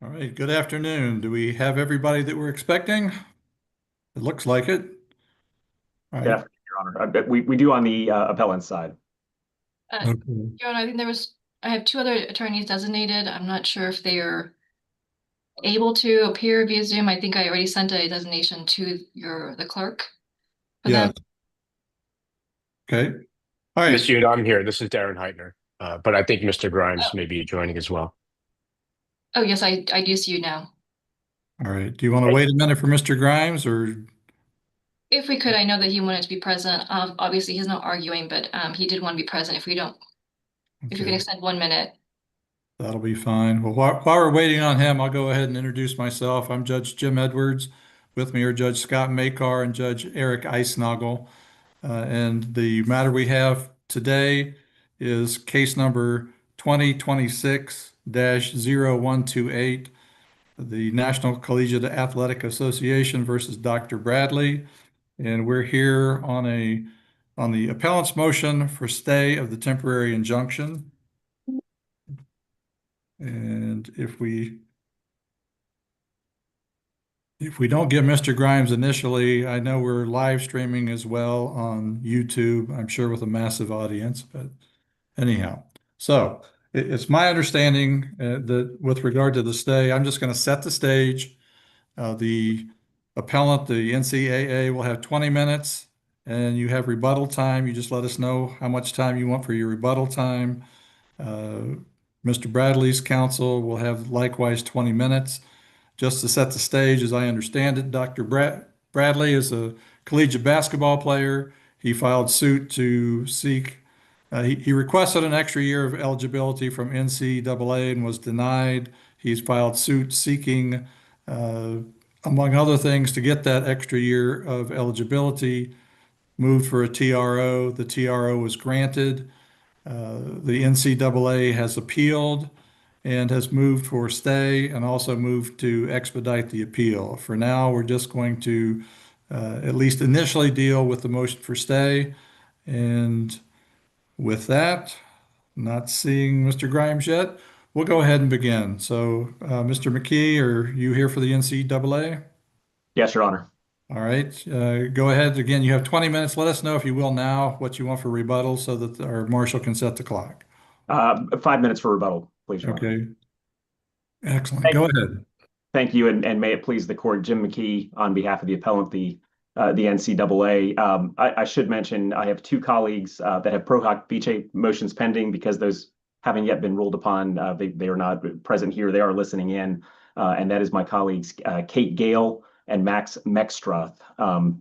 All right, good afternoon. Do we have everybody that we're expecting? It looks like it. All Good right. afternoon, Your Honor. We do on the appellant side. Uh, Okay. Joan, I think I have two other attorneys designated. I'm not sure if they are able to appear via Zoom. I think I already sent a designation to the clerk for Yeah. them. Okay. All Miss right. Yoon, I'm here. This is Darren Heitner. But I think Mr. Oh, Grimes may be joining as well. oh yes, I do see you now. All right. Do you want to Hey, wait a minute for Mr. Grimes or? If we could, I know that he wanted to be present. Obviously he's not arguing, but he did want to be present. If you can Okay, extend 1 minute. that'll be fine. Well, while we're waiting on him, I'll go ahead and introduce myself. I'm Judge Jim Edwards. With me are Judge Scott Makar and Judge Eric Eisnagel. And the matter we have today is case number 2026-0128. The National Collegiate Athletic Association versus Dr. Bradley. And we're here on the appellant's motion for stay of the temporary injunction. And if we don't get Mr. Grimes initially, I know we're live streaming as well on YouTube, I'm sure with a massive audience, but anyhow. So it's my understanding that with regard to the stay, I'm just going to set the stage. The appellant, the NCAA, will have 20 minutes, and you have rebuttal time. You just let us know how much time you want for your rebuttal time. Mr. Bradley's counsel will have likewise 20 minutes. Just to set the stage, as I understand it, Dr. Bradley is a collegiate basketball player. He filed suit to seek, he requested an extra year of eligibility from NCAA and was denied. He's filed suit seeking, uh, among other things, to get that extra year of eligibility, moved for a TRO. The TRO was granted. The NCAA has appealed and has moved for stay and also moved to expedite the appeal. For now, we're just going to at least initially deal with the motion for stay. And with that, not seeing Mr. Grimes yet, we'll go ahead and begin. So, Mr. McKee, are you here for the NCAA? Yes, Your Honor. All right, go ahead. Again, you have 20 minutes. Let us know if you will now what you want for rebuttal so that our marshal can set the clock. 5 minutes for rebuttal, please, Your Honor. Okay, excellent. Thank, Go ahead. thank you, and may it please the court, Jim McKee on behalf of the appellant, the NCAA. I should mention I have two colleagues that have pro hoc vice motions pending because those haven't yet been ruled upon. They are not present here. They are listening in, and that is my colleagues Kate Gale and Max Mexstrath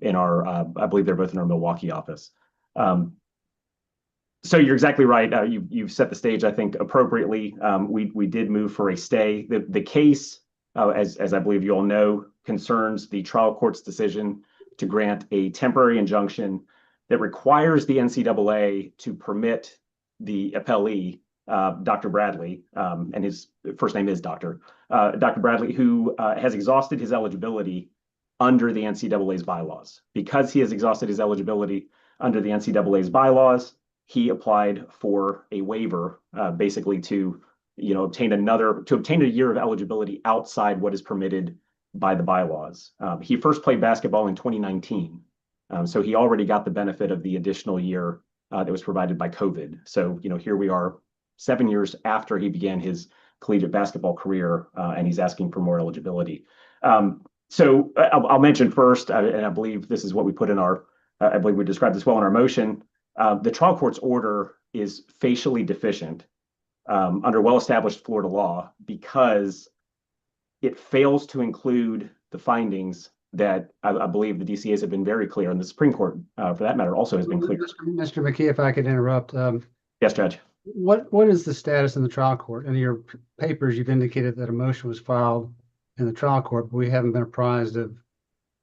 in our, I believe they're both in our Milwaukee office. So you're exactly right. You've set the stage, I think, appropriately. We did move for a stay. The case, as I believe you all know, concerns the trial court's decision to grant a temporary injunction that requires the NCAA to permit the appellee, Dr. Bradley, and his first name is Dr. Bradley, who has exhausted his eligibility under the NCAA's bylaws. Because he has exhausted his eligibility under the NCAA's bylaws, he applied for a waiver, basically to obtain a year of eligibility outside what is permitted by the bylaws. He first played basketball in 2019, so he already got the benefit of the additional year that was provided by COVID. So here we are 7 years after he began his collegiate basketball career, and he's asking for more eligibility. So I'll mention first, and I believe this is what we put in our, I believe we described this well in our motion. The trial court's order is facially deficient under well-established Florida law because it fails to include the findings that I believe the DCAs have been very clear, and the Supreme Court, for that matter, also has been clear. Mr. McKee, if I could interrupt, Yes, Judge. what is the status in the trial court? In your papers, you've indicated that a motion was filed in the trial court, but we haven't been apprised of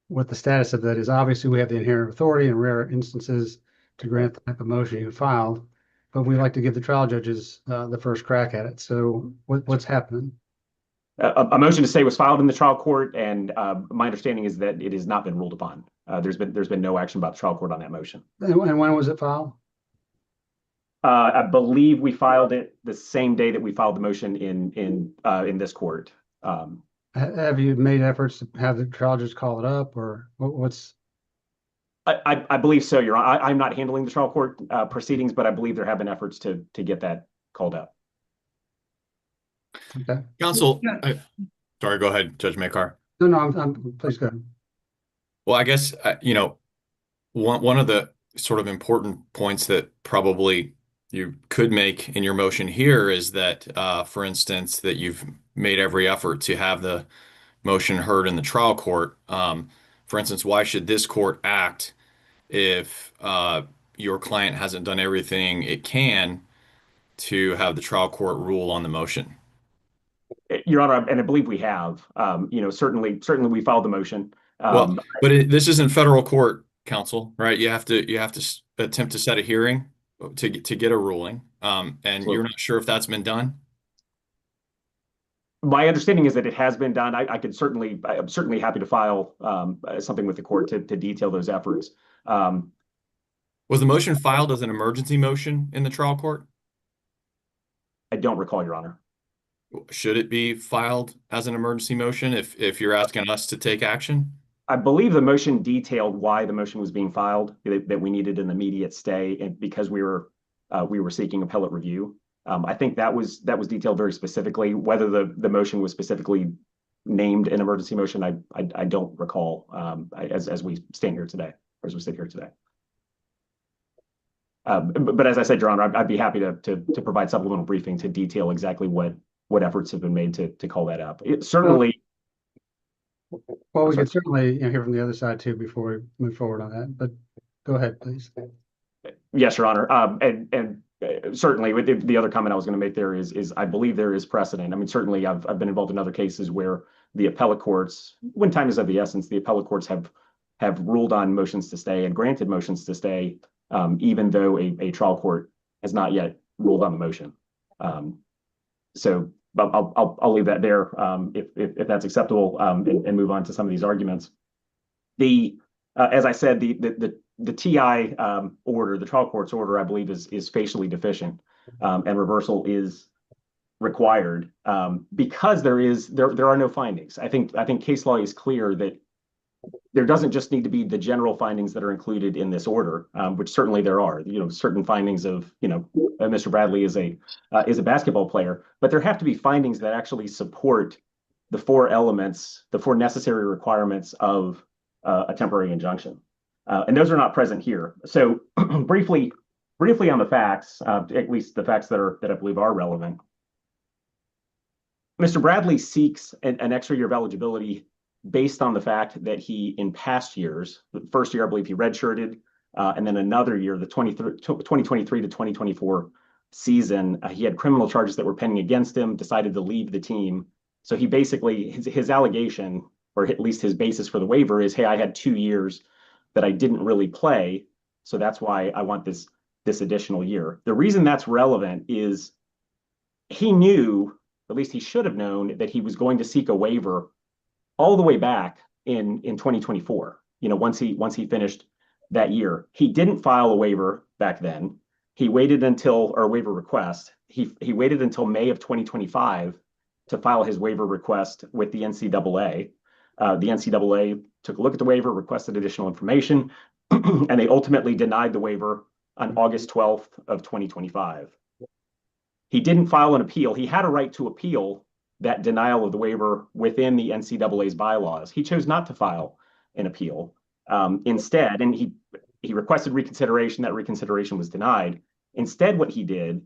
what the status of that is. Obviously, we have the inherent authority in rare instances to grant the type of motion you filed, but we like to give the trial judges the first crack at it. So what's happening? A motion to stay was filed in the trial court, and my understanding is that it has not been ruled upon. There's been no action by the trial court on that motion. And when was it filed? I believe we filed it the same day that we filed the motion in this court. Have you made efforts to have the trial just call it up, or what's? I believe so, Your Honor. I'm not handling the trial court proceedings, but I believe there have been efforts to get that called up. Okay. Counsel, Yeah. sorry, go ahead, Judge Makar. No, please go ahead. Well, I guess, one of the sort of important points that probably you could make in your motion here is that, for instance, that you've made every effort to have the motion heard in the trial court. For instance, why should this court act if your client hasn't done everything it can to have the trial court rule on the motion? Your Honor, and I believe we have. Certainly we filed the motion. Well, but this isn't federal court, counsel, right? You have to attempt to set a hearing to get a ruling, and you're not sure if that's been done. My understanding is that it has been done. I'm certainly happy to file something with the court to detail those efforts. Was the motion filed as an emergency motion in the trial court? I don't recall, Your Honor. Should it be filed as an emergency motion if you're asking us to take action? I believe the motion detailed why the motion was being filed, that we needed an immediate stay, and because we were seeking appellate review. I think that was detailed very specifically. Whether the motion was specifically named an emergency motion, I don't recall as we stand here today, or as we sit here today. But as I said, Your Honor, I'd be happy to provide supplemental briefing to detail exactly what efforts have been made to call that up. Certainly. Well, we could certainly hear from the other side too before we move forward on that. But go ahead, please. Yes, Your Honor. And certainly, with the other comment I was going to make there is I believe there is precedent. I mean, certainly I've been involved in other cases where the appellate courts, when time is of the essence, the appellate courts have ruled on motions to stay and granted motions to stay, even though a trial court has not yet ruled on the motion. So I'll leave that there if that's acceptable, and move on to some of these arguments. As I said, the TI order, the trial court's order, I believe is facially deficient, and reversal is required because there are no findings. I think case law is clear that there doesn't just need to be the general findings that are included in this order, which certainly there are. Certain findings of Mr. Bradley is a basketball player, but there have to be findings that actually support the four elements, the four necessary requirements of a temporary injunction. And those are not present here. So briefly on the facts, at least the facts that I believe are relevant. Mr. Bradley seeks an extra year of eligibility based on the fact that he, in past years, the first year I believe he redshirted, and then another year, the 2023 to 2024 season, he had criminal charges that were pending against him, decided to leave the team. So he basically, his allegation, or at least his basis for the waiver is, hey, I had 2 years that I didn't really play, so that's why I want this additional year. The reason that's relevant is he knew, at least he should have known, that he was going to seek a waiver all the way back in 2024. Once he finished that year, he didn't file a waiver back then. He waited until, or a waiver request. He waited until May of 2025 to file his waiver request with the NCAA. The NCAA took a look at the waiver, requested additional information, and they ultimately denied the waiver on August 12th of 2025. He didn't file an appeal. He had a right to appeal that denial of the waiver within the NCAA's bylaws. He chose not to file an appeal. Instead, and he requested reconsideration. That reconsideration was denied. Instead, what he did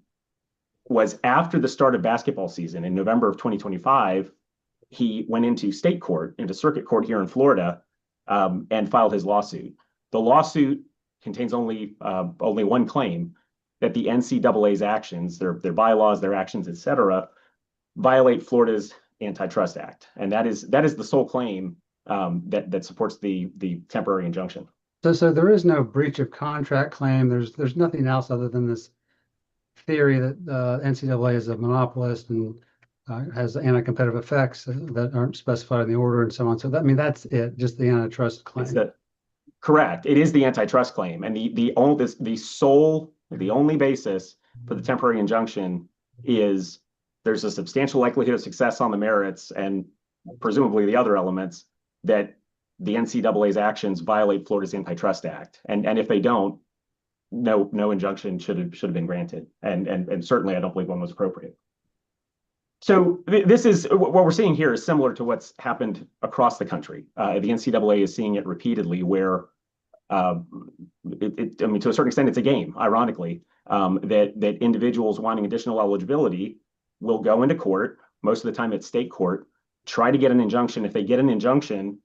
was, after the start of basketball season in November of 2025, he went into state court, into circuit court here in Florida, and filed his lawsuit. The lawsuit contains only one claim, that the NCAA's actions, their bylaws, their actions, etc., violate Florida's Antitrust Act, and that is the sole claim that supports the temporary injunction. So there is no breach of contract claim. There's nothing else other than this theory that NCAA is a monopolist and has anti-competitive effects that aren't specified in the order and so on. So that's it, just the antitrust claim. Correct. It is the antitrust claim, and the only basis for the temporary injunction is there's a substantial likelihood of success on the merits and presumably the other elements that the NCAA's actions violate Florida's Antitrust Act. And if they don't, no injunction should have been granted. And certainly I don't believe one was appropriate. So this is what we're seeing here is similar to what's happened across the country. The NCAA is seeing it repeatedly where I mean, to a certain extent, it's a game, ironically, that individuals wanting additional eligibility will go into court, most of the time it's state court, try to get an injunction. If they get an injunction,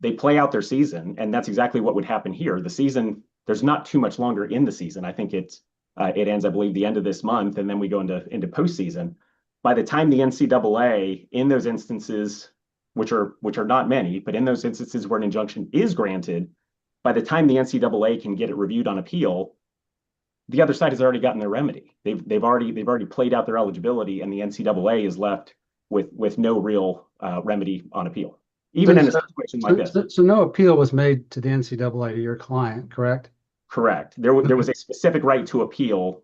they play out their season, and that's exactly what would happen here. The season, there's not too much longer in the season. I think it ends, I believe, the end of this month, and then we go into postseason. By the time the NCAA, in those instances, which are not many, but in those instances where an injunction is granted, by the time the NCAA can get it reviewed on appeal, the other side has already gotten their remedy. They've already played out their eligibility, and the NCAA is left with no real remedy on appeal, even in a situation like this. So no appeal was made to the NCAA, to your client, correct? Correct. There was a specific right to appeal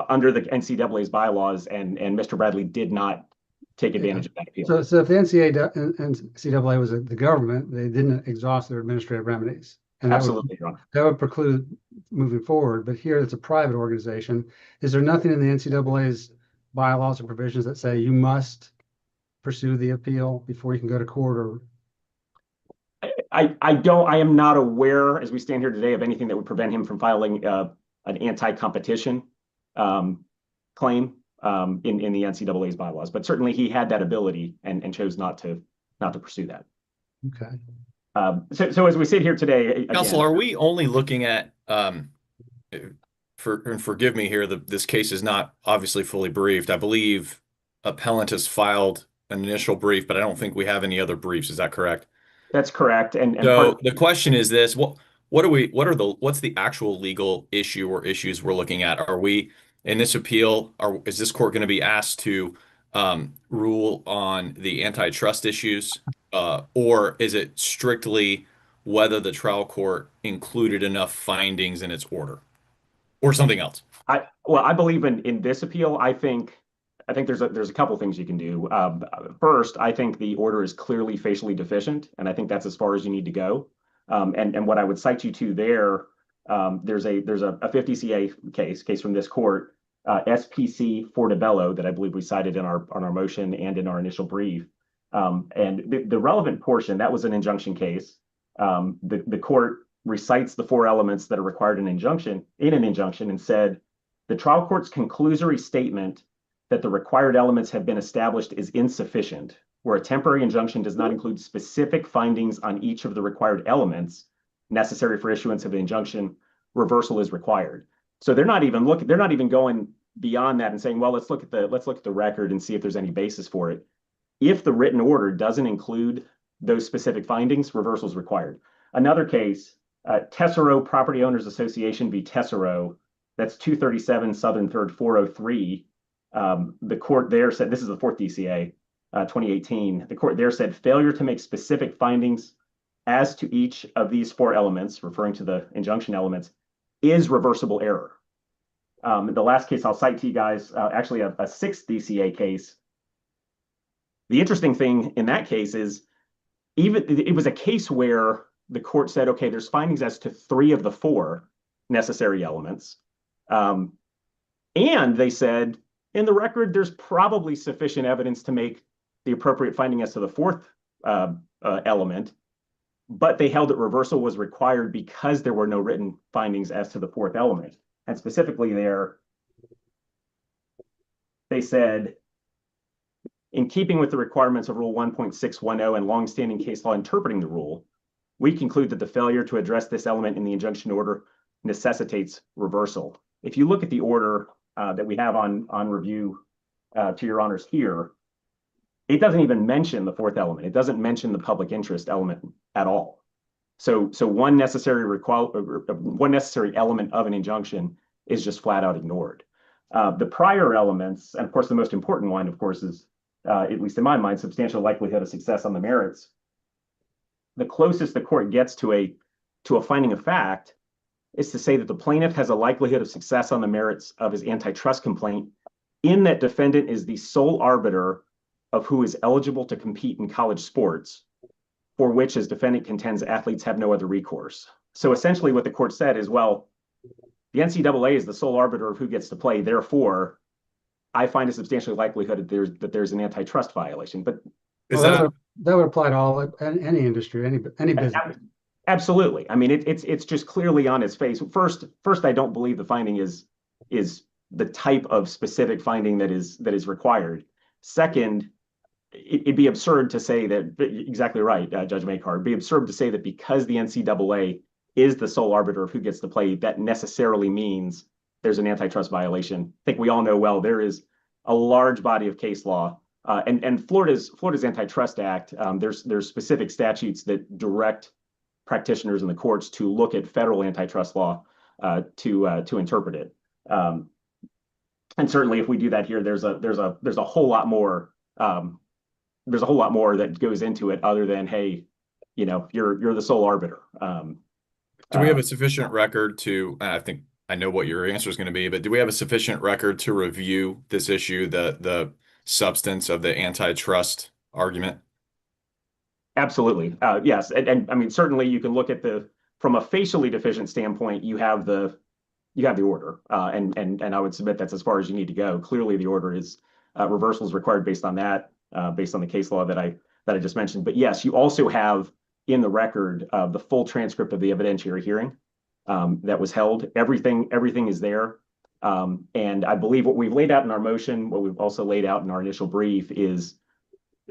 under the NCAA's bylaws, and Mr. Bradley did not take advantage of that appeal. So if the NCAA was the government, they didn't exhaust their administrative remedies. And Absolutely, Your Honor. That would preclude moving forward. But here it's a private organization. Is there nothing in the NCAA's bylaws or provisions that say you must pursue the appeal before you can go to court? Or I am not aware, as we stand here today, of anything that would prevent him from filing an anti-competition claim in the NCAA's bylaws. But certainly he had that ability and chose not to pursue that. okay. So as we sit here today, Counsel, are we only looking at, and forgive me here, this case is not obviously fully briefed. I believe appellant has filed an initial brief, but I don't think we have any other briefs. Is that correct? That's correct. And so the question is this: what's the actual legal issue or issues we're looking at? Are we in this appeal? Is this court going to be asked to rule on the antitrust issues, or is it strictly whether the trial court included enough findings in its order, or something else? I believe in this appeal. I think there's a couple things you can do. First, I think the order is clearly facially deficient, and I think that's as far as you need to go. And what I would cite you to there, there's a 50 CA case from this court, SPC Fortebello, that I believe we cited on our motion and in our initial brief. And the relevant portion, that was an injunction case. The court recites the four elements that are required in an injunction and said the trial court's conclusory statement that the required elements have been established is insufficient, where a temporary injunction does not include specific findings on each of the required elements necessary for issuance of an injunction. Reversal is required. So they're not even going beyond that and saying, well, let's look at the record and see if there's any basis for it. If the written order doesn't include those specific findings, reversal is required. Another case, Tesoro Property Owners Association v. Tesoro, that's 237 Southern 3rd 403. The court there said, this is the 4th DCA, 2018. The court there said failure to make specific findings as to each of these four elements, referring to the injunction elements, is reversible error. The last case I'll cite to you guys, actually a 6th DCA case. The interesting thing in that case is it was a case where the court said, okay, there's findings as to 3 of the 4 necessary elements. And they said, in the record, there's probably sufficient evidence to make the appropriate finding as to the 4th element, but they held that reversal was required because there were no written findings as to the 4th element. And specifically there, they said, in keeping with the requirements of Rule 1.610 and longstanding case law interpreting the rule, we conclude that the failure to address this element in the injunction order necessitates reversal. If you look at the order that we have on review to your honors here, it doesn't even mention the 4th element. It doesn't mention the public interest element at all. So one necessary element of an injunction is just flat out ignored. The prior elements, and of course the most important one, of course, is at least in my mind, substantial likelihood of success on the merits. The closest the court gets to a finding of fact is to say that the plaintiff has a likelihood of success on the merits of his antitrust complaint in that defendant is the sole arbiter of who is eligible to compete in college sports, for which, as defendant contends, athletes have no other recourse. So essentially what the court said is, well, the NCAA is the sole arbiter of who gets to play. Therefore, I find a substantial likelihood that there's an antitrust violation. But Is Well, that would apply to any industry, any business. absolutely. I mean, it's just clearly on its face. First, I don't believe the finding is the type of specific finding that is required. Second, it'd be absurd to say that, exactly right, Judge Makar, it'd be absurd to say that because the NCAA is the sole arbiter of who gets to play, that necessarily means there's an antitrust violation. I think we all know well there is a large body of case law, and Florida's Antitrust Act. There's specific statutes that direct practitioners in the courts to look at federal antitrust law to interpret it. And certainly, if we do that here, there's a whole lot more. There's a whole lot more that goes into it other than, hey, you're the sole arbiter. Do we have a sufficient record to, I think I know what your answer is going to be, but do we have a sufficient record to review this issue, the substance of the antitrust argument? Absolutely. Yes. And I mean, certainly you can look at from a facially deficient standpoint, you have the order. And I would submit that's as far as you need to go. Clearly the order is reversal is required based on that, based on the case law that I just mentioned. But yes, you also have in the record the full transcript of the evidentiary hearing that was held. Everything is there. And I believe what we've laid out in our motion, what we've also laid out in our initial brief is,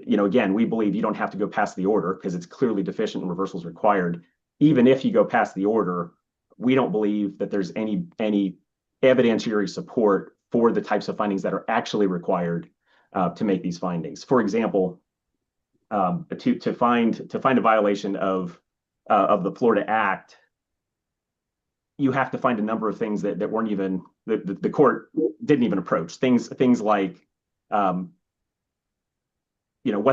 again, we believe you don't have to go past the order because it's clearly deficient and reversal is required. Even if you go past the order, we don't believe that there's any evidentiary support for the types of findings that are actually required to make these findings. For example, to find a violation of the Florida Act, you have to find a number of things that weren't even the court didn't even approach. Things like what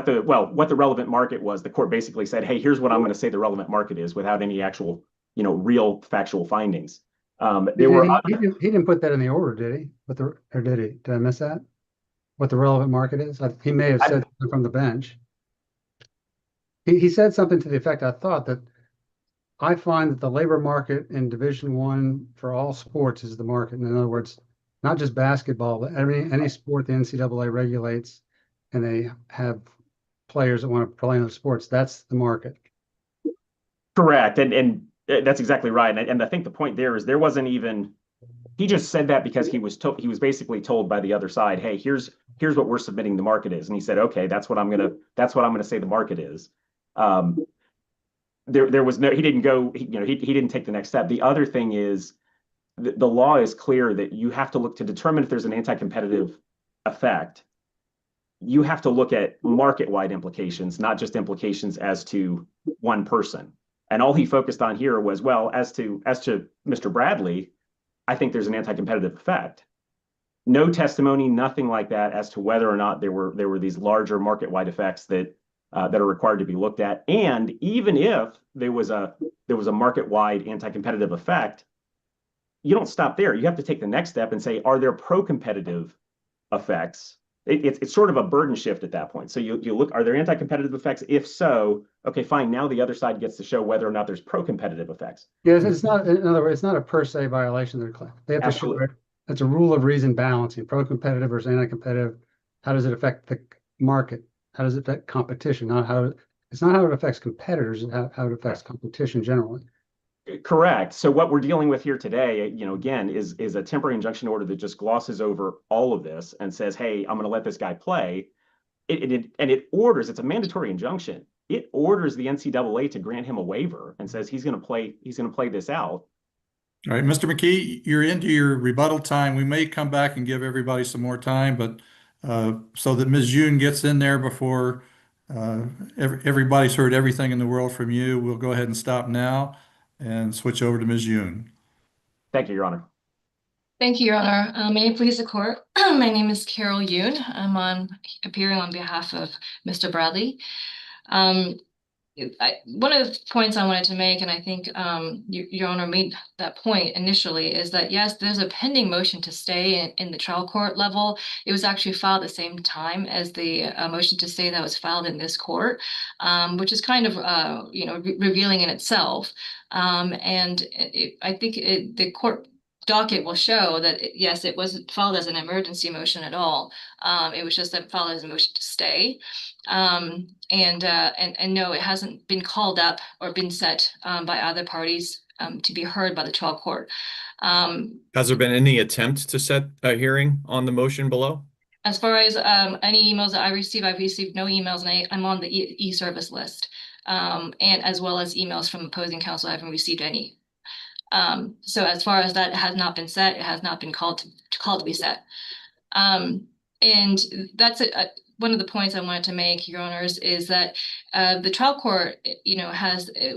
the relevant market was. The court basically said, hey, here's what I'm going to say the relevant market is without any actual real factual findings. He didn't put that in the order, did he? Or did he? Did I miss that? What the relevant market is? He may have said from the bench. He said something to the effect, I thought, that I find that the labor market in Division I for all sports is the market. In other words, not just basketball, but any sport the NCAA regulates, and they have players that want to play in those sports. That's the market. Correct, and that's exactly right. And I think the point there is there wasn't even. He just said that because he was basically told by the other side, hey, here's what we're submitting the market is, and he said, okay, that's what I'm gonna say the market is. There was no, he didn't go, he didn't take the next step. The other thing is the law is clear that you have to look to determine if there's an anti-competitive effect. You have to look at market-wide implications, not just implications as to one person. And all he focused on here was, well, as to Mr. Bradley, I think there's an anti-competitive effect. No testimony, nothing like that as to whether or not there were these larger market-wide effects that are required to be looked at. And even if there was a market-wide anti-competitive effect, you don't stop there. You have to take the next step and say, are there pro-competitive effects? It's sort of a burden shift at that point. So you look, are there anti-competitive effects? If so, okay, fine. Now the other side gets to show whether or not there's pro-competitive effects. Yes, it's not. In other words, it's not a per se violation. They have to show it. It's a rule of reason balancing, pro-competitive versus anti-competitive. How does it affect the market? How does it affect competition? It's not how it affects competitors, and how it affects competition generally. Correct. So what we're dealing with here today, again, is a temporary injunction order that just glosses over all of this and says, hey, I'm going to let this guy play. It orders, it's a mandatory injunction. It orders the NCAA to grant him a waiver and says he's going to play this out. All right, Mr. McKee, you're into your rebuttal time. We may come back and give everybody some more time, but so that Ms. Yoon gets in there before everybody's heard everything in the world from you, we'll go ahead and stop now and switch over to Ms. Yoon. Thank you, Your Honor. Thank you, Your Honor. May it please the court. My name is Carol Yoon. I'm appearing on behalf of Mr. Bradley. one of the points I wanted to make, and I think Your Honor made that point initially, is that yes, there's a pending motion to stay in the trial court level. It was actually filed the same time as the motion to stay that was filed in this court, which is kind of revealing in itself. I think the court docket will show that yes, it wasn't filed as an emergency motion at all. It was just filed as a motion to stay. And no, it hasn't been called up or been set by other parties to be heard by the trial court. Has there been any attempt to set a hearing on the motion below? As far as any emails that I've received no emails, and I'm on the e-service list, and as well as emails from opposing counsel, I haven't received any. So as far as that has not been set, it has not been called to be set. And that's one of the points I wanted to make, Your Honors, is that the trial court,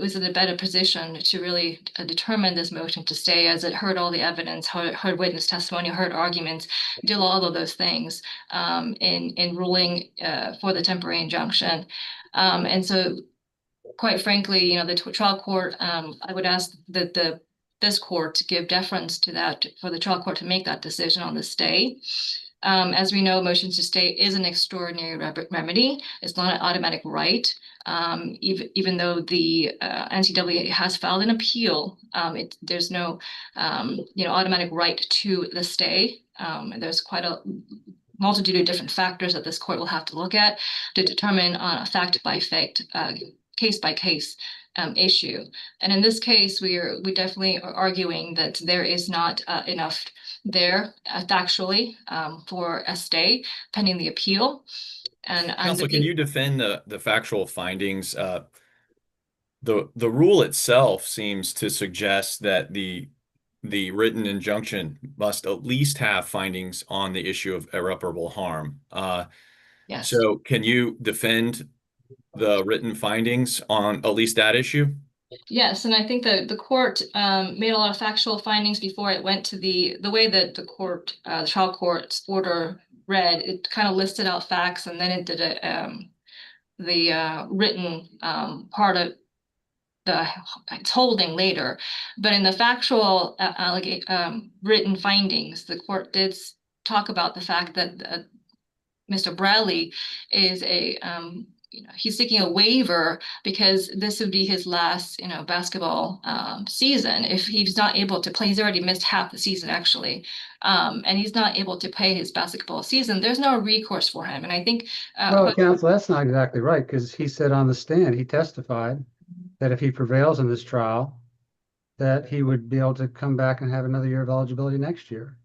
was in a better position to really determine this motion to stay, as it heard all the evidence, heard witness testimony, heard arguments, did all of those things in ruling for the temporary injunction. And so, quite frankly, the trial court, I would ask that this court to give deference to that, for the trial court to make that decision on the stay. As we know, motion to stay is an extraordinary remedy. It's not an automatic right. Even though the NCAA has filed an appeal, there's no automatic right to the stay. There's quite a multitude of different factors that this court will have to look at to determine on a fact-by-fact, case-by-case issue. And in this case, we definitely are arguing that there is not enough there factually for a stay pending the appeal. And Counsel, can you defend the factual findings? The rule itself seems to suggest that the written injunction must at least have findings on the issue of irreparable harm. Yes. So can you defend the written findings on at least that issue? Yes, and I think that the court made a lot of factual findings before it went to the way that the trial court's order read. It kind of listed out facts, and then it did the written part of its holding later. But in the factual written findings, the court did talk about the fact that Mr. Bradley is he's seeking a waiver because this would be his last, basketball season. If he's not able to play, he's already missed half the season actually, and he's not able to play his basketball season. There's no recourse for him, and I think. Well, counsel, that's not exactly right, because he said on the stand, he testified that if he prevails in this trial, that he would be able to come back and have another year of eligibility next year.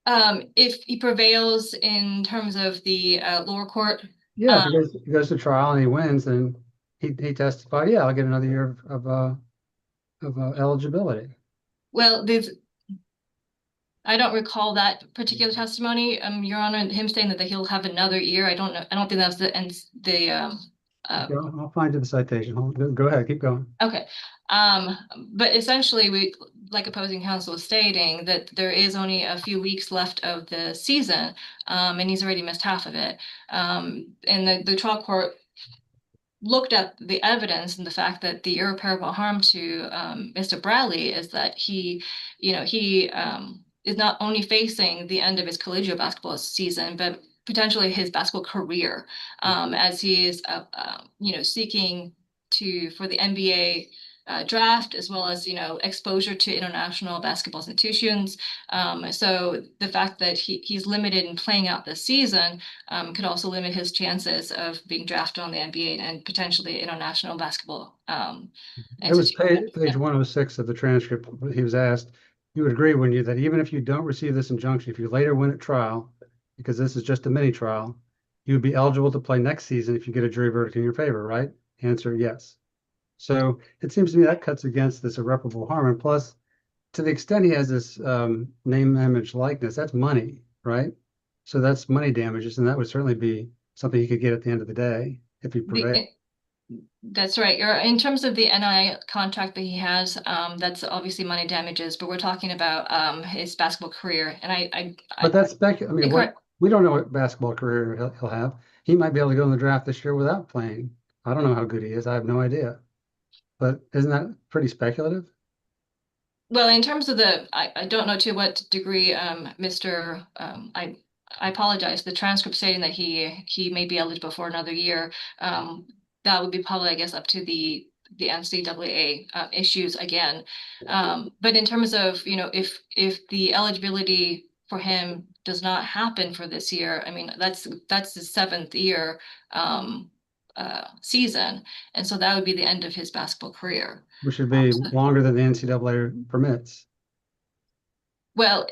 If he prevails in terms of the lower court. Yeah, if he goes to trial and he wins, then he testified, yeah, I'll get another year of eligibility. Well, I don't recall that particular testimony, Your Honor, him saying that he'll have another year. I don't know. I don't think that's I'll find you the citation. Go ahead, keep going. Okay. But essentially, like opposing counsel was stating, that there is only a few weeks left of the season, and he's already missed half of it. And the trial court looked at the evidence and the fact that the irreparable harm to Mr. Bradley is that he is not only facing the end of his collegiate basketball season, but potentially his basketball career, as he is seeking for the NBA draft, as well as exposure to international basketball institutions. So the fact that he's limited in playing out this season could also limit his chances of being drafted on the NBA and potentially international basketball. It was page 106 of the transcript. He was asked, you would agree, wouldn't you, that even if you don't receive this injunction, if you later win at trial, because this is just a mini trial, you would be eligible to play next season if you get a jury verdict in your favor, right? Answer, yes. So it seems to me that cuts against this irreparable harm. And plus, to the extent he has this name, image, likeness, that's money, right? So that's money damages, and that would certainly be something he could get at the end of the day if he prevailed. That's right. In terms of the NIL contract that he has, that's obviously money damages, but we're talking about his basketball career. And but that's we don't know what basketball career he'll have. He might be able to go in the draft this year without playing I don't know how good he is. I have no idea. But isn't that pretty speculative? Well, in terms of I don't know to what degree, I apologize, the transcript stating that he may be eligible for another year, that would be probably, I guess, up to the NCAA issues again. But in terms of, if the eligibility for him does not happen for this year, I mean, that's the seventh year season. And so that would be the end of his basketball career. Which should be longer than the NCAA permits. Well,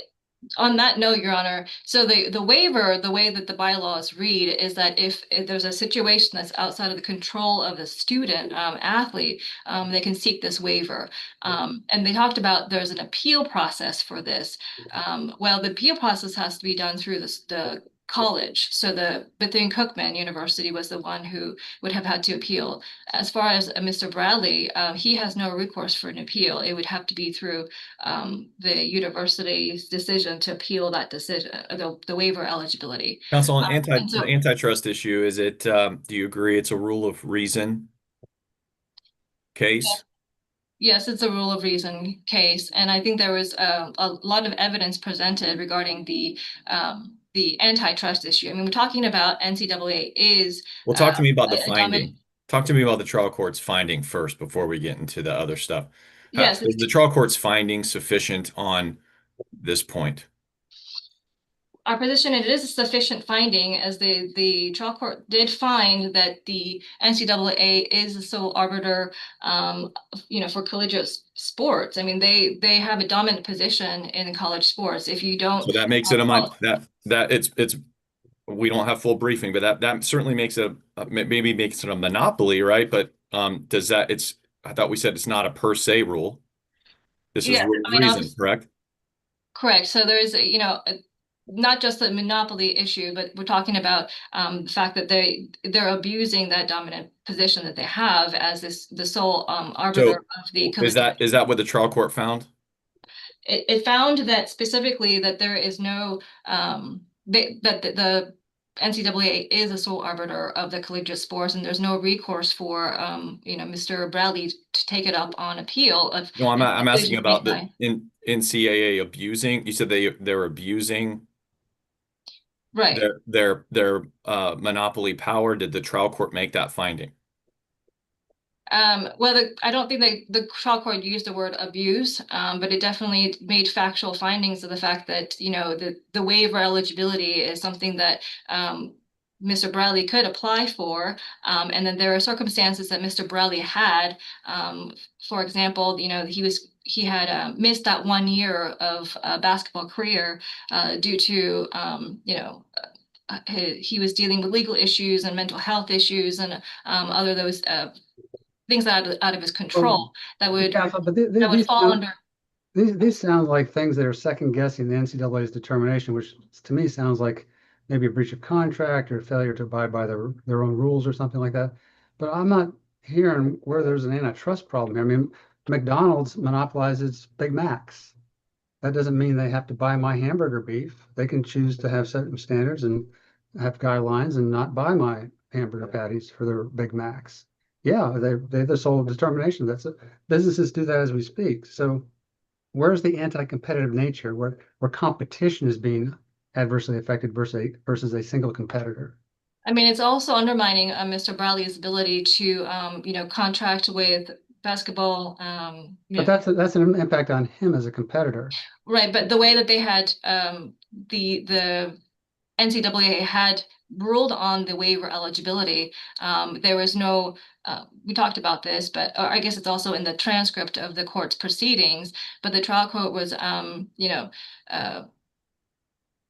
on that note, Your Honor, so the waiver, the way that the bylaws read is that if there's a situation that's outside of the control of the student athlete, they can seek this waiver. And they talked about there's an appeal process for this. Well, the appeal process has to be done through the college. So the Bethune-Cookman University was the one who would have had to appeal. As far as Mr. Bradley, he has no recourse for an appeal. It would have to be through the university's decision to appeal that decision, the waiver eligibility. Counsel, on and so- the antitrust issue, is it, do you agree it's a rule of reason case? Yes, it's a rule of reason case, and I think there was a lot of evidence presented regarding the antitrust issue. I mean, we're talking about NCAA is. Well, talk to me about the a dominant- finding. Talk to me about the trial court's finding first before we get into the other stuff. Yes, Is the trial court's finding sufficient on this point? our position, it is a sufficient finding, as the trial court did find that the NCAA is the sole arbiter, for collegiate sports. I mean, they have a dominant position in college sports. If you don't, So that makes it it's we don't have full briefing, but that certainly makes it maybe makes it a monopoly, right? But does that I thought we said it's not a per se rule. This is rule of reason, correct? Correct. So there's not just the monopoly issue, but we're talking about the fact that they're abusing that dominant position that they have as the sole arbiter of the. Is that what the trial court found? It found that specifically that there is no that the NCAA is a sole arbiter of the collegiate sports, and there's no recourse for Mr. Bradley to take it up on appeal. No, I'm asking about the NCAA abusing. You said they're abusing. Right. Their monopoly power. Did the trial court make that finding? Well, I don't think the trial court used the word abuse, but it definitely made factual findings of the fact that, the waiver eligibility is something that Mr. Bradley could apply for. And then there are circumstances that Mr. Bradley had. For example, he had missed that 1 year of basketball career due to, he was dealing with legal issues and mental health issues and other those things out of his control that would fall under. These sound like things that are second guessing the NCAA's determination, which to me sounds like maybe a breach of contract or failure to abide by their own rules or something like that. But I'm not hearing where there's an antitrust problem here. I mean, McDonald's monopolizes Big Macs. That doesn't mean they have to buy my hamburger beef. They can choose to have certain standards and have guidelines and not buy my hamburger patties for their Big Macs. Yeah, they're the sole determination. Businesses do that as we speak. So where's the anti-competitive nature where competition is being adversely affected versus a single competitor? I mean, it's also undermining Mr. Bradley's ability to, contract with basketball. But that's an impact on him as a competitor. Right, but the way that they had the NCAA had ruled on the waiver eligibility, there was no. We talked about this, but I guess it's also in the transcript of the court's proceedings. But the trial court was,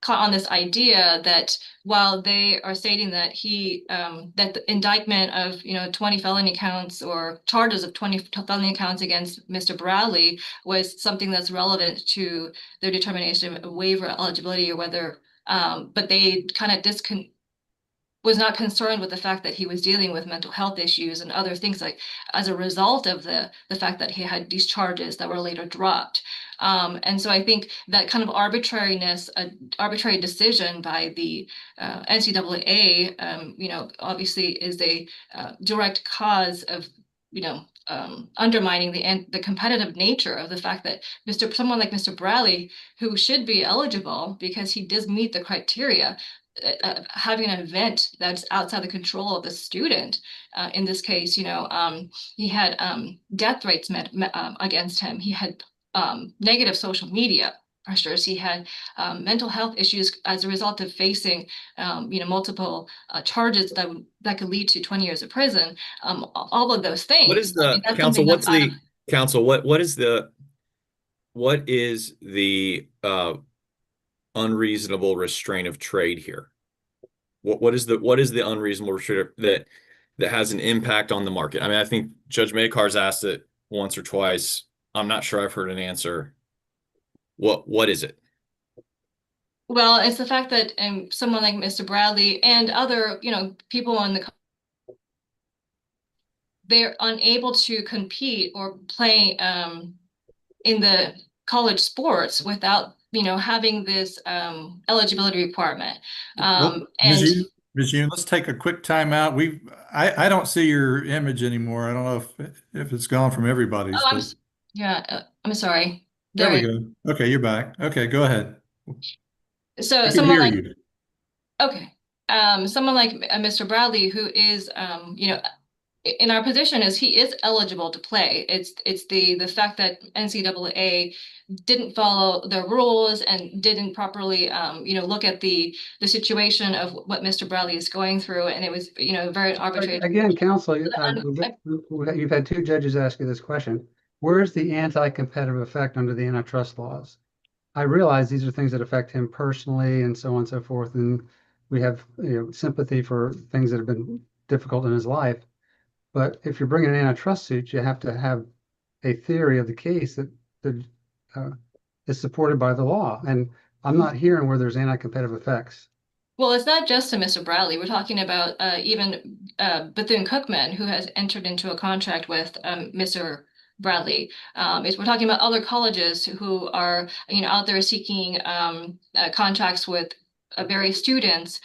caught on this idea that while they are stating that that the indictment of 20 felony counts or charges of 20 felony counts against Mr. Bradley was something that's relevant to their determination of waiver eligibility or whether, but they kind of was not concerned with the fact that he was dealing with mental health issues and other things like as a result of the fact that he had these charges that were later dropped. And so I think that kind of arbitrariness, arbitrary decision by the NCAA, obviously is a direct cause of, undermining the competitive nature of the fact that someone like Mr. Bradley, who should be eligible because he does meet the criteria, having an event that's outside the control of the student. In this case, he had death threats against him. He had negative social media pressures. He had mental health issues as a result of facing, multiple charges that could lead to 20 years of prison. All of those things. What is the That's council? something What's that's the council? What is the unreasonable restraint of trade here? What is the unreasonable restraint that has an impact on the market? I mean, I think Judge Maykar's asked it once or twice. I'm not sure I've heard an answer. What is it? Well, it's the fact that someone like Mr. Bradley and other, people they're unable to compete or play in the college sports without, having this eligibility requirement. Well, And Ms. Yoon, let's take a quick time out. I don't see your image anymore. I don't know if it's gone from everybody's, oh, but I'm sorry. there we go. Okay, you're back. Okay, go ahead. So I can someone hear like you. okay, someone like Mr. Bradley, who is, in our position, is he is eligible to play. It's the fact that NCAA didn't follow the rules and didn't properly, look at the situation of what Mr. Bradley is going through, and it was, very arbitrary. Again, counsel, I- you've had two judges ask you this question. Where's the anti-competitive effect under the antitrust laws? I realize these are things that affect him personally and so on and so forth, and we have sympathy for things that have been difficult in his life. But if you're bringing an antitrust suit, you have to have a theory of the case that is supported by the law. And I'm not hearing where there's anti-competitive effects. Well, it's not just to Mr. Bradley. We're talking about even Bethune-Cookman, who has entered into a contract with Mr. Bradley. We're talking about other colleges who are, out there seeking contracts with various students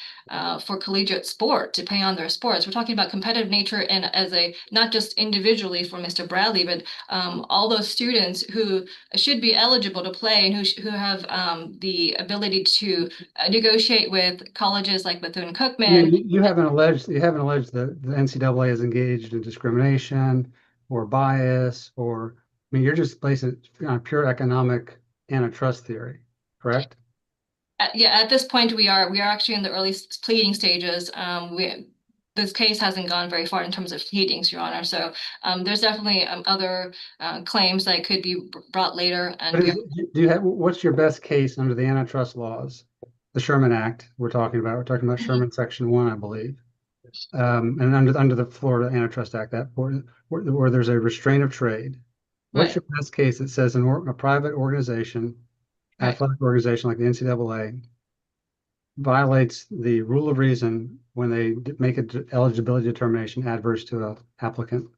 for collegiate sport to pay on their sports. We're talking about competitive nature and as not just individually for Mr. Bradley, but all those students who should be eligible to play and who have the ability to negotiate with colleges like Bethune-Cookman. You haven't alleged that the NCAA is engaged in discrimination or bias, you're just basing it on pure economic antitrust theory, correct? At this point, we are actually in the early pleading stages. This case hasn't gone very far in terms of pleadings, Your Honor. So there's definitely other claims that could be brought later. And what's your best case under the antitrust laws? The Sherman Act we're talking about. We're talking about Sherman Section 1, I believe. And under the Florida Antitrust Act, where there's a restraint of trade. What's your best case that says a private organization, athletic organization like the NCAA, violates the rule of reason when they make an eligibility determination adverse to an applicant?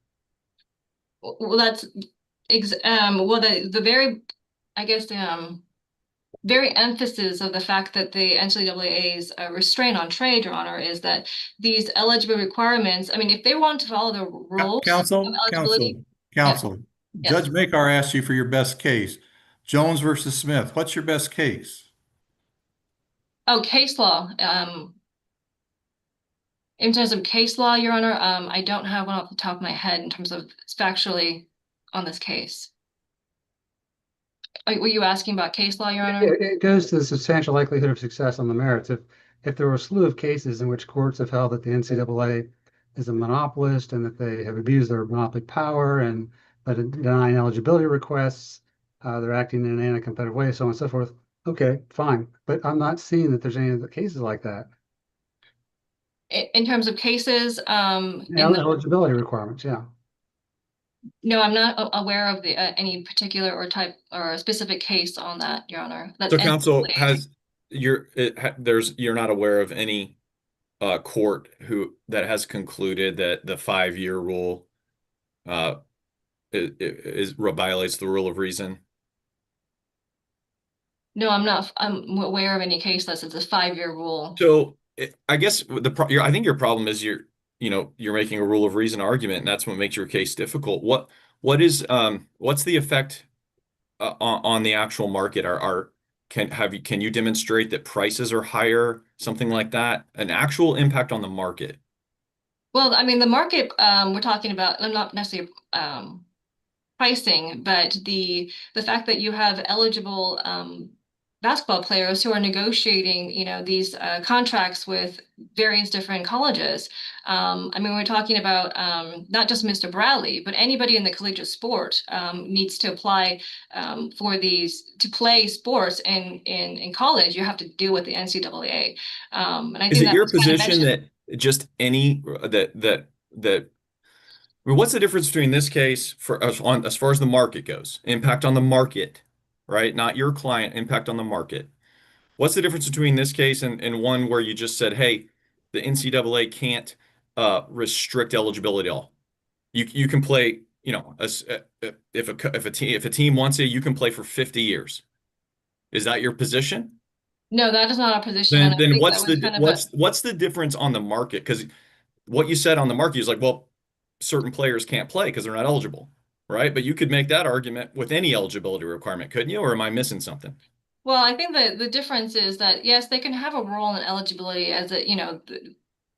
Well, that's the very, I guess, very emphasis of the fact that the NCAA's restraint on trade, Your Honor, is that these eligibility requirements, if they want to follow the rules Counsel, of eligibility. Counsel. Yes. Judge Makar asked you for your best case. Jones versus Smith. What's your best case? Oh, case law. In terms of case law, Your Honor, I don't have one off the top of my head in terms of factually on this case. Were you asking about case law, Your Honor? It goes to the substantial likelihood of success on the merits. If there were a slew of cases in which courts have held that the NCAA is a monopolist and that they have abused their monopoly power and by denying eligibility requests, they're acting in an anti-competitive way, so on and so forth. Okay, fine. But I'm not seeing that there's any other cases like that. In terms of cases, eligibility requirements, yeah. No, I'm not aware of any particular or type or specific case on that, Your Honor. So counsel you're not aware of any court that has concluded that the 5-year rule violates the rule of reason? No, I'm not, I'm aware of any case list. It's a 5-year rule. So I guess I think your problem is you're making a rule of reason argument, and that's what makes your case difficult. What's the effect on the actual market? Can you demonstrate that prices are higher, something like that? An actual impact on the market. Well, I mean, the market, we're talking about, not necessarily, pricing, but the fact that you have eligible basketball players who are negotiating, these contracts with various different colleges. I mean, we're talking about not just Mr. Bradley, but anybody in the collegiate sport needs to apply to play sports in college. You have to deal with the NCAA, and I Is think it that your was kind of position mentioned. that just any that I mean, what's the difference between this case as far as the market goes, impact on the market, right? Not your client, impact on the market. What's the difference between this case and one where you just said, hey, the NCAA can't restrict eligibility at all. You can play, if a team wants you, you can play for 50 years. Is that your position? No, that is not our position, and Then I then think that what's was the kind of a. what's the difference on the market? Because what you said on the market is like, well, certain players can't play because they're not eligible, right? But you could make that argument with any eligibility requirement, couldn't you? Or am I missing something? Well, I think that the difference is that yes, they can have a role in eligibility as a,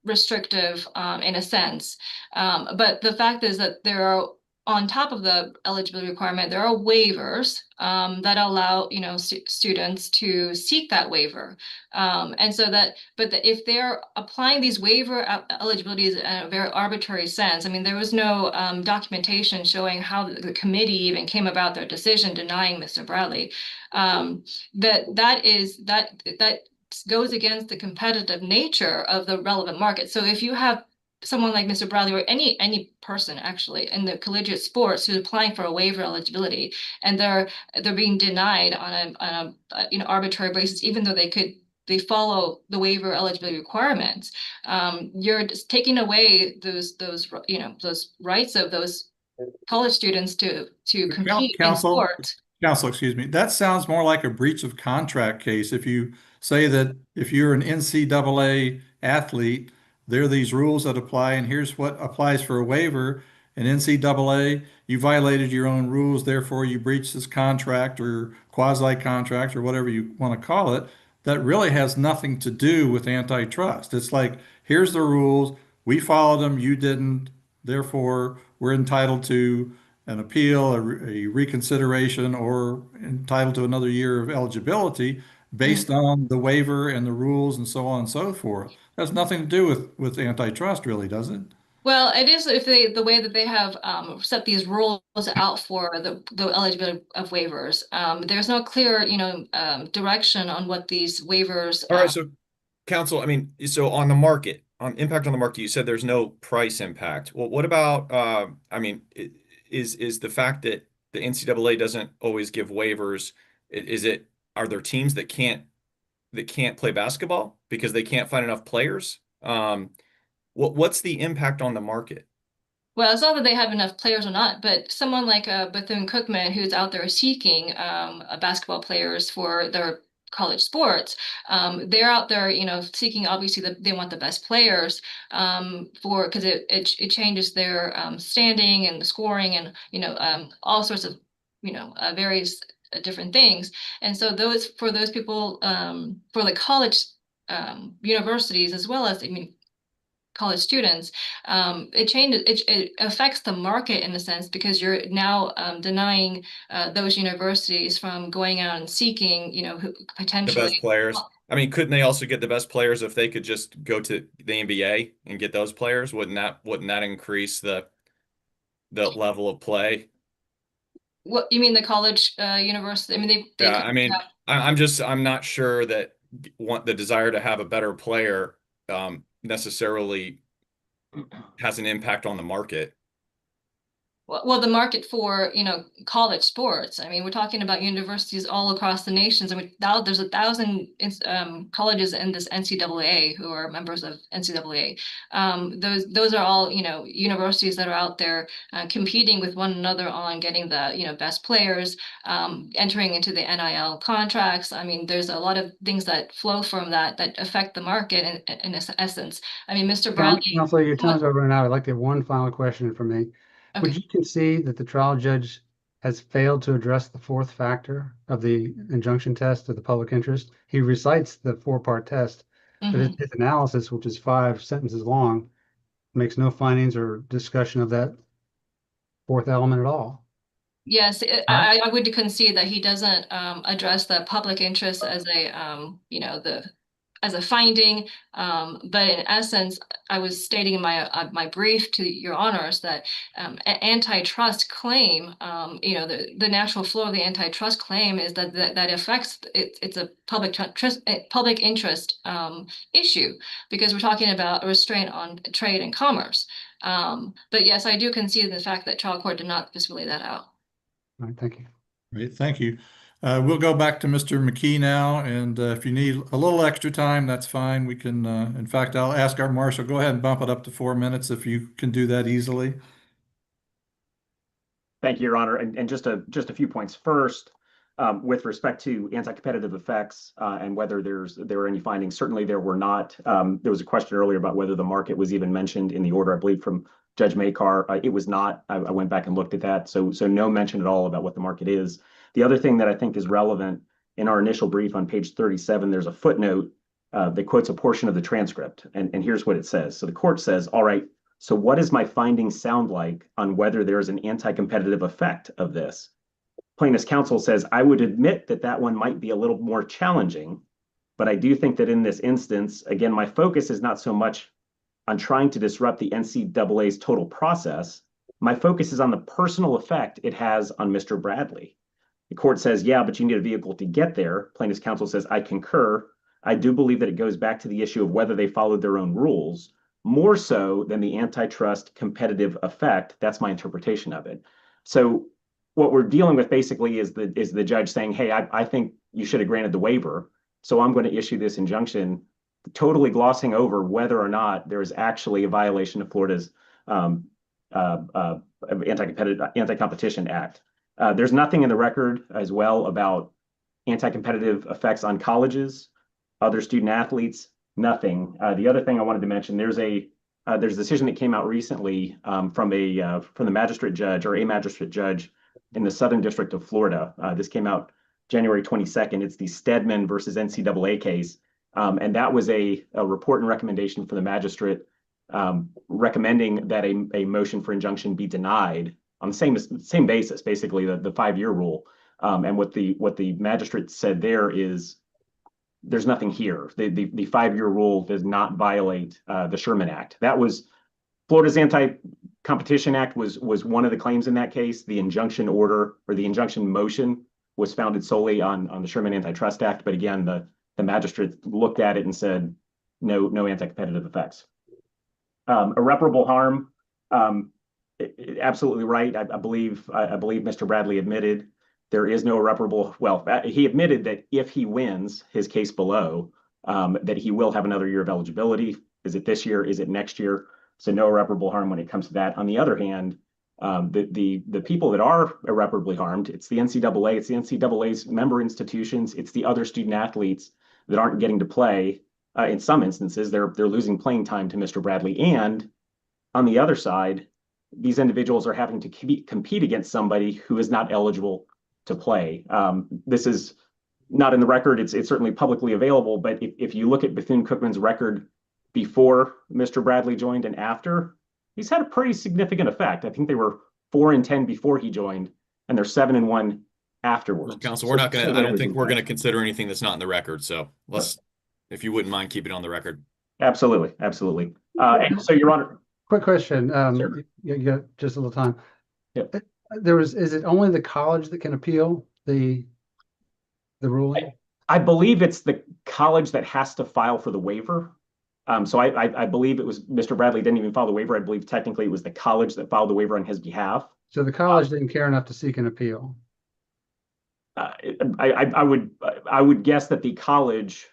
restrictive in a sense. But the fact is that there are, on top of the eligibility requirement, there are waivers that allow, students to seek that waiver. And so that, if they're applying these waiver eligibilities in a very arbitrary sense, I mean, there was no documentation showing how the committee even came about their decision denying Mr. Bradley. That goes against the competitive nature of the relevant market. So if you have someone like Mr. Bradley or any person actually in the collegiate sports who's applying for a waiver eligibility and they're being denied on a arbitrary basis, even though they follow the waiver eligibility requirements, you're just taking away those rights of those college students to compete in Counsel, sport. counsel, excuse me. That sounds more like a breach of contract case. If you say that if you're an NCAA athlete, there are these rules that apply, and here's what applies for a waiver. In NCAA, you violated your own rules, therefore you breached this contract or quasi-contract or whatever you want to call it. That really has nothing to do with antitrust. It's like, here's the rules, we followed them, you didn't, therefore we're entitled to an appeal, a reconsideration, or entitled to another year of eligibility based on the waiver and the rules and so on and so forth. That's nothing to do with antitrust, really, does it? Well, it is if the way that they have set these rules out for the eligibility of waivers. There's no clear, direction on what these waivers. All right, so counsel, I mean, so on the market, on impact on the market, you said there's no price impact. Well, what about, I mean, is the fact that the NCAA doesn't always give waivers, are there teams that can't play basketball because they can't find enough players? What's the impact on the market? Well, it's not that they have enough players or not, but someone like Bethune-Cookman who's out there seeking basketball players for their college sports, they're out there, seeking. Obviously, they want the best players because it changes their standing and the scoring and all sorts of various different things. And so those people for the college universities as well as college students, it affects the market in a sense because you're now denying those universities from going out and seeking, The best potentially. players. I mean, couldn't they also get the best players if they could just go to the NBA and get those players? Wouldn't that increase the level of play? What you mean the college university? I mean they Yeah, could I mean, have. I'm not sure that want the desire to have a better player necessarily has an impact on the market. Well, the market for, college sports. I mean, we're talking about universities all across the nations. I mean, now there's 1,000 colleges in this NCAA who are members of NCAA. Those are all, universities that are out there competing with one another on getting the, best players, entering into the NIL contracts. I mean, there's a lot of things that flow from that affect the market in essence. I mean, Mr. Bradley. Counselor, your time's over running out. I'd like to have one final question for me. Would Okay. you concede that the trial judge has failed to address the fourth factor of the injunction test of the public interest? He recites the four-part test, but Mhm. his analysis, which is 5 sentences long, makes no findings or discussion of that fourth element at all. Yes, I would concede that he doesn't address the public interest as as a finding. But in essence, I was stating in my brief to your honors that antitrust claim, the natural flow of the antitrust claim is that affects it's a public interest issue, because we're talking about a restraint on trade and commerce. But yes, I do concede the fact that trial court did not specifically lay that out. All right, thank you. Great, thank you. We'll go back to Mr. McKee now, and if you need a little extra time, that's fine. We can, in fact, I'll ask our marshal, go ahead and bump it up to 4 minutes if you can do that easily. Thank you, Your Honor. And just a few points. First, with respect to anti-competitive effects and whether there were any findings, certainly there were not. There was a question earlier about whether the market was even mentioned in the order, I believe, from Judge Makar. It was not. I went back and looked at that. So no mention at all about what the market is. The other thing that I think is relevant, in our initial brief on page 37, there's a footnote that quotes a portion of the transcript. And here's what it says. So the court says, all right, so what does my findings sound like on whether there is an anti-competitive effect of this? Plaintiff's counsel says, I would admit that one might be a little more challenging, but I do think that in this instance, again, my focus is not so much on trying to disrupt the NCAA's total process. My focus is on the personal effect it has on Mr. Bradley. The court says, yeah, but you need a vehicle to get there. Plaintiff's counsel says, I concur. I do believe that it goes back to the issue of whether they followed their own rules, more so than the antitrust competitive effect. That's my interpretation of it. So what we're dealing with basically is the judge saying, hey, I think you should have granted the waiver, so I'm going to issue this injunction, totally glossing over whether or not there is actually a violation of Florida's Anti-Competition Act. There's nothing in the record as well about anti-competitive effects on colleges, other student athletes, nothing. The other thing I wanted to mention, there's a decision that came out recently from the magistrate judge, or a magistrate judge in the Southern District of Florida. This came out January 22nd. It's the Stedman versus NCAA case. And that was a report and recommendation for the magistrate recommending that a motion for injunction be denied on the same basis, basically the 5-year rule. And what the magistrate said there is there's nothing here. The 5-year rule does not violate the Sherman Act. That was Florida's Anti-Competition Act was one of the claims in that case. The injunction order or the injunction motion was founded solely on the Sherman Antitrust Act. But again, the magistrate looked at it and said no anti-competitive effects. Irreparable harm. Absolutely right. I believe Mr. Bradley admitted there is no irreparable. Well, he admitted that if he wins his case below, that he will have another year of eligibility. Is it this year? Is it next year? So no irreparable harm when it comes to that. On the other hand, the people that are irreparably harmed, it's the NCAA, it's the NCAA's member institutions, it's the other student athletes that aren't getting to play. In some instances, they're losing playing time to Mr. Bradley. And on the other side, these individuals are having to compete against somebody who is not eligible to play. This is not in the record. It's certainly publicly available. But if you look at Bethune-Cookman's record before Mr. Bradley joined and after, he's had a pretty significant effect. I think they were 4-10 before he joined, and they're 7-1 afterwards. Well, counsel, I don't think we're going to consider anything that's not in the record. So let's, if you wouldn't mind, keep it on the record. Absolutely. And so, Your Honor. Quick question. Sure. You got just a little time. Yep. Is it only the college that can appeal the ruling? I believe it's the college that has to file for the waiver. So I believe it was Mr. Bradley didn't even file the waiver. I believe technically it was the college that filed the waiver on his behalf. So the college didn't care enough to seek an appeal. I would guess that the college,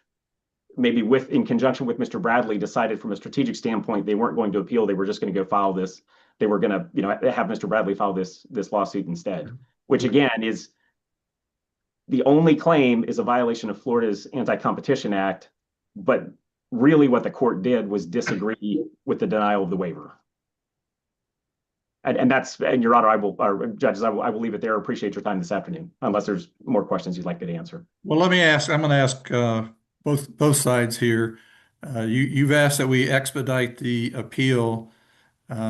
maybe in conjunction with Mr. Bradley, decided from a strategic standpoint, they weren't going to appeal. They were just going to go file this. They were going to, have Mr. Bradley file this lawsuit instead, which again is the only claim is a violation of Florida's Anti-Competition Act. But really what the court did was disagree with the denial of the waiver. And Your Honor, or judges, I will leave it there. Appreciate your time this afternoon, unless there's more questions you'd like me to answer. Well, let me ask, I'm going to ask both sides here. You've asked that we expedite the appeal.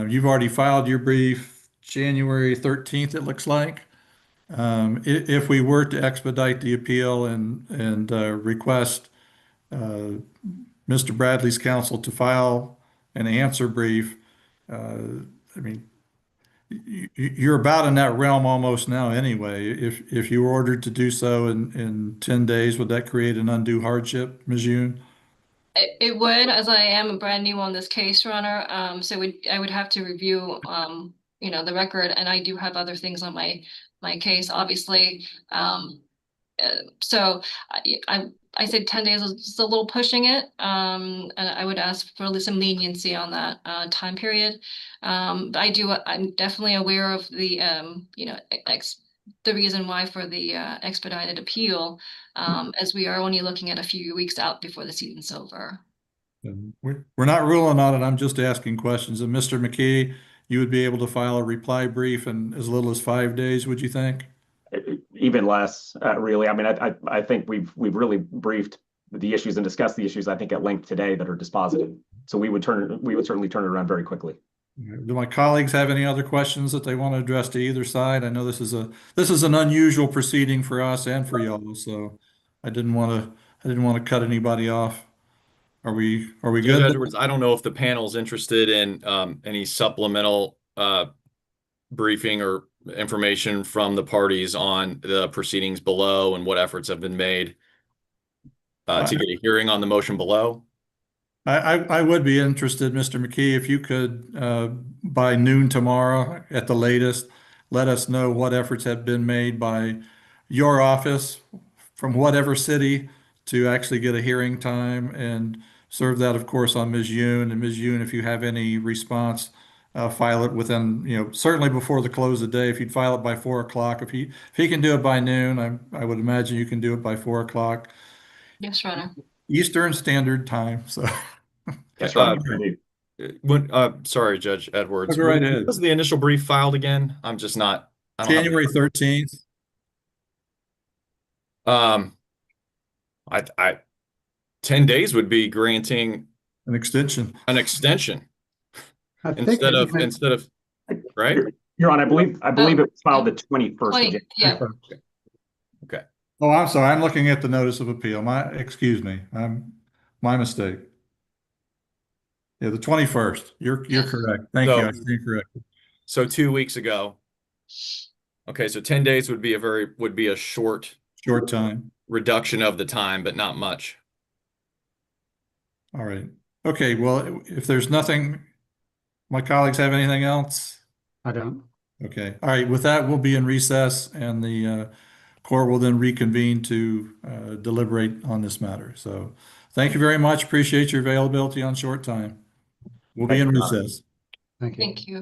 You've already filed your brief January 13th, it looks like. If we were to expedite the appeal and request Mr. Bradley's counsel to file an answer brief, I mean, you're about in that realm almost now anyway. If you were ordered to do so in 10 days, would that create an undue hardship, Ms. Yoon? It would, as I am brand new on this case, Your Honor. So I would have to review, the record, and I do have other things on my case, obviously. So I said 10 days is just a little pushing it. And I would ask for some leniency on that time period. But I'm definitely aware of the, the reason why for the expedited appeal, as we are only looking at a few weeks out before the season's over. And we're not ruling on it. I'm just asking questions. And Mr. McKee, you would be able to file a reply brief in as little as 5 days, would you think? Even less, really. I mean, I think we've really briefed the issues and discussed the issues, I think, at length today that are dispositive. So we would certainly turn it around very quickly. Do my colleagues have any other questions that they want to address to either side? I know this is an unusual proceeding for us and for y'all, so I didn't want to cut anybody off. Are we Judge good? Edwards, I don't know if the panel's interested in any supplemental briefing or information from the parties on the proceedings below and what efforts have been made to get a hearing on the motion below. I would be interested, Mr. McKee, if you could, by noon tomorrow at the latest, let us know what efforts have been made by your office from whatever city to actually get a hearing time, and serve that, of course, on Ms. Yoon. And Ms. Yoon, if you have any response, file it within, certainly before the close of the day. If you'd file it by 4 o'clock, if he can do it by noon, I would imagine you can do it by 4 o'clock. Yes, Your Honor. Eastern Standard Time. So, Yes, Your Honor. Sorry, Judge Edwards. Go right When ahead. was the initial brief filed again? I'm just not. I don't have- January 13th. I 10 days would be granting An extension. an extension I think instead of right? Your Honor, I believe it was filed the 21st of January. Yeah. Okay. Oh, I'm sorry. I'm looking at the notice of appeal. Excuse me. My mistake. Yeah, the 21st. You're correct. Thank you. I stand corrected. So 2 weeks ago. Okay, so 10 days would be a short time. reduction of the time, but not much. All right. Okay. Well, if there's nothing, my colleagues have anything else? I don't. Okay. All right. With that, we'll be in recess, and the court will then reconvene to deliberate on this matter. So thank you very much. Appreciate your availability on short time. We'll be in recess. Thank you. Thank you.